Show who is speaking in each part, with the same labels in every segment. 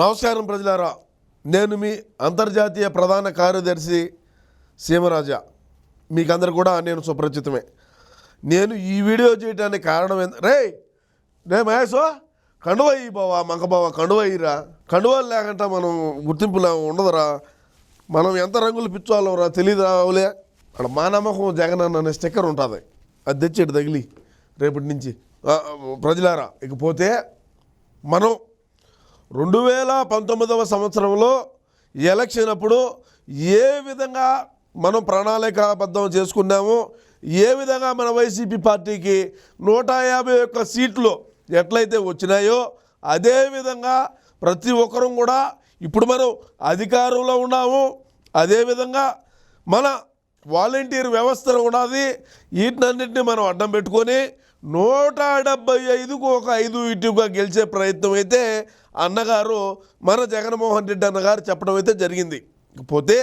Speaker 1: నమస్కారం ప్రజలారా, నేను మీ అంతర్జాతీయ ప్రధాన కార్యదర్శి సీమరాజా. మీకందరు కూడా నేను సుపరిచితమే. నేను ఈ వీడియో చేయడానికి కారణం రే మహేశో, కండువ అయ్యి బావా, మంక బావా, కండువ అయ్యిరా. కండువాలు లేకుండా మనం గుర్తింపులా ఉండదురా. మనం ఎంత రంగులు పిచ్చుకోవాలరా తెలియదు రావులే. అక్కడ మా నమ్మకం జగన్ అనే స్టిక్కర్ ఉంటుంది, అది తెచ్చేటి తగిలి రేపటి నుంచి. ప్రజలారా, ఇకపోతే మనం 2019వ సంవత్సరంలో ఎలక్షన్ అప్పుడు ఏ విధంగా మనం ప్రణాళికాబద్ధం చేసుకున్నామో, ఏ విధంగా మన వైసీపీ పార్టీకి 151 సీట్లు ఎట్లయితే వచ్చినాయో, అదేవిధంగా ప్రతి ఒక్కరూ కూడా ఇప్పుడు మనం అధికారంలో ఉన్నాము. అదేవిధంగా మన వాలంటీర్ వ్యవస్థ ఉన్నది. వీటినన్నింటినీ మనం అడ్డం పెట్టుకొని 175కు ఒక 5 ఇటుగా గెలిచే ప్రయత్నం అయితే అన్నగారు మన జగన్మోహన్ రెడ్డి అన్నగారు చెప్పడం అయితే జరిగింది. పోతే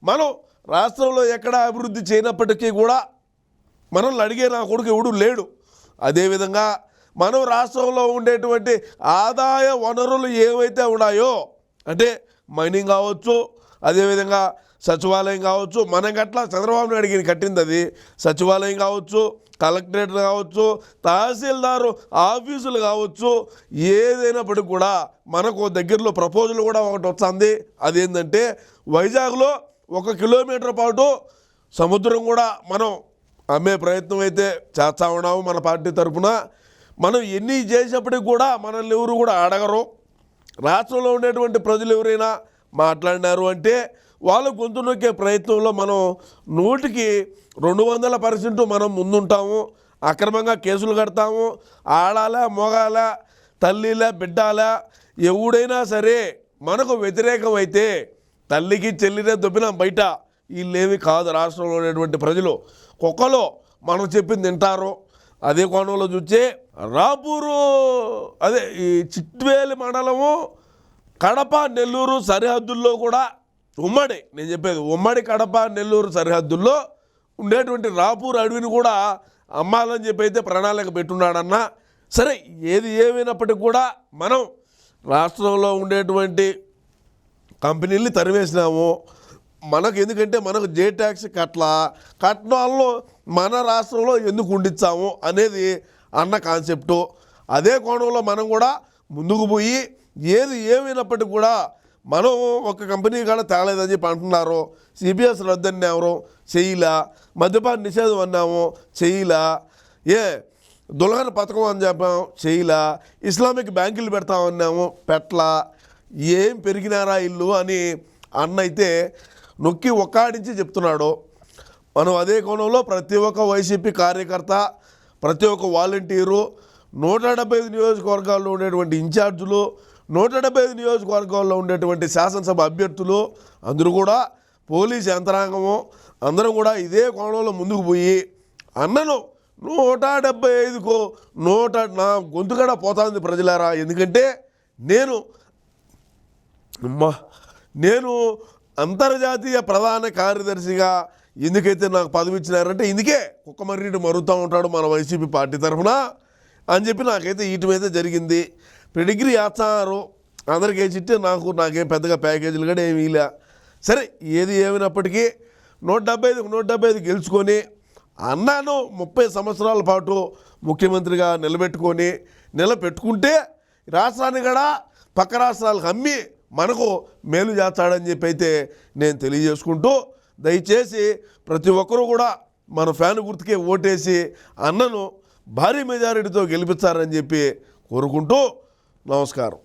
Speaker 1: మనం రాష్ట్రంలో ఎక్కడ అభివృద్ధి చేయనప్పటికీ కూడా మనల్ని అడిగే నా కొడుకు ఎవడు లేడు. అదేవిధంగా మనం రాష్ట్రంలో ఉండేటువంటి ఆదాయ వనరులు ఏవైతే ఉన్నాయో, అంటే మైనింగ్ కావచ్చు, అదేవిధంగా సచివాలయం కావచ్చు, మనం గట్లా చంద్రబాబు నాయుడు కట్టింది అది సచివాలయం కావచ్చు, కలెక్టరేట్ కావచ్చు, తహసీల్దారు ఆఫీసులు కావచ్చు, ఏదైనప్పటికీ కూడా మనకు దగ్గరలో ప్రపోజల్ కూడా ఒకటి వస్తుంది. అదేంటంటే వైజాగ్లో 1 కిలోమీటర్ పాటు సముద్రం కూడా మనం అమ్మే ప్రయత్నం అయితే చేస్తూ ఉన్నాము. మన పార్టీ తరఫున మనం ఎన్ని చేసేప్పటికి కూడా మనల్ని ఎవరు కూడా అడగరు. రాష్ట్రంలో ఉండేటువంటి ప్రజలు ఎవరైనా మాట్లాడినారు అంటే వాళ్ళ గొంతు నొక్కే ప్రయత్నంలో మనం 100కి 200% మనం ముందుంటాము. అక్రమంగా కేసులు కడతాము. ఆడాలా మోగాలా, తల్లిలా బిడ్డాలా, ఎవడైనా సరే మనకు వ్యతిరేకం అయితే తల్లికి చెల్లినే దొబ్బినా బయట వీళ్ళేమి కాదు. రాష్ట్రంలో ఉండేటువంటి ప్రజలు కుక్కలో మనం చెప్పింది తింటారు. అదే కోణంలో చూస్తే రాపూరు, అదే ఈ చిట్వేలి మండలము కడప నెల్లూరు సరిహద్దుల్లో కూడా నేను చెప్పేది ఉమ్మడి కడప నెల్లూరు సరిహద్దుల్లో ఉండేటువంటి రాపూర్ అడవిని కూడా అమ్మాలని చెప్పి అయితే ప్రణాళిక పెట్టున్నాడన్నా. సరే, ఏది ఏమైనప్పటికీ కూడా మనం రాష్ట్రంలో ఉండేటువంటి కంపెనీల్ని తరివేసినాము. మనకు ఎందుకంటే మనకు జే ట్యాక్స్ కట్నాల్లో మన రాష్ట్రంలో ఎందుకు ఉండిస్తాము అనేది అన్న కాన్సెప్టు. అదే కోణంలో మనం కూడా ముందుకు పోయి ఏది ఏమైనప్పటికీ కూడా మనం ఒక కంపెనీ కూడా తేలేదని చెప్పి అంటున్నారు. సిబిఎస్ రద్దని ఎవరు చెయ్యిలా, మద్యపాన నిషేధం అన్నాము చెయ్యిలా, దుల్హన్ పథకం అని చెప్పాము చెయ్యిలా, ఇస్లామిక్ బ్యాంకులు పెడతామన్నాము పెట్లా, ఏం పెరిగినారా ఇల్లు అని అన్న అయితే నొక్కి ఒక్కాడించి చెప్తున్నాడు. మనం అదే కోణంలో ప్రతి ఒక్క వైసీపీ కార్యకర్త, ప్రతి ఒక్క వాలంటీరు, 175 నియోజకవర్గాల్లో ఉండేటువంటి ఇన్ఛార్జులు, 175 నియోజకవర్గాల్లో ఉండేటువంటి శాసనసభ అభ్యర్థులు, అందరూ కూడా పోలీస్ యంత్రాంగము అందరం కూడా ఇదే కోణంలో ముందుకు పోయి అన్నను 175కు నా గొంతు కూడా పోతుంది ప్రజలారా. ఎందుకంటే నేను అంతర్జాతీయ ప్రధాన కార్యదర్శిగా ఎందుకైతే నాకు పదవి ఇచ్చినారంటే ఇందుకే కుక్క మర్రీడు మరుగుతూ ఉంటాడు మన వైసీపీ పార్టీ తరఫున అని చెప్పి నాకైతే ఈటమైతే జరిగింది. పెడిగ్రీ వేస్తున్నారు అందరికీ చిట్టి, నాకేం పెద్దగా ప్యాకేజీలు కూడా ఏమీ ఇలా. సరే, ఏది ఏమైనప్పటికీ 175 గెలుచుకొని అన్నాను 30 సంవత్సరాల పాటు ముఖ్యమంత్రిగా నిలబెట్టుకుంటే రాష్ట్రాన్ని కూడా పక్క రాష్ట్రాలకు అమ్మి మనకు మేలు చేస్తాడని చెప్పి అయితే నేను తెలియజేసుకుంటూ, దయచేసి ప్రతి ఒక్కరూ కూడా మన ఫ్యాన్ గుర్తుకే ఓటేసి అన్నను భారీ మెజారిటీతో గెలిపించారని చెప్పి కోరుకుంటూ నమస్కారం.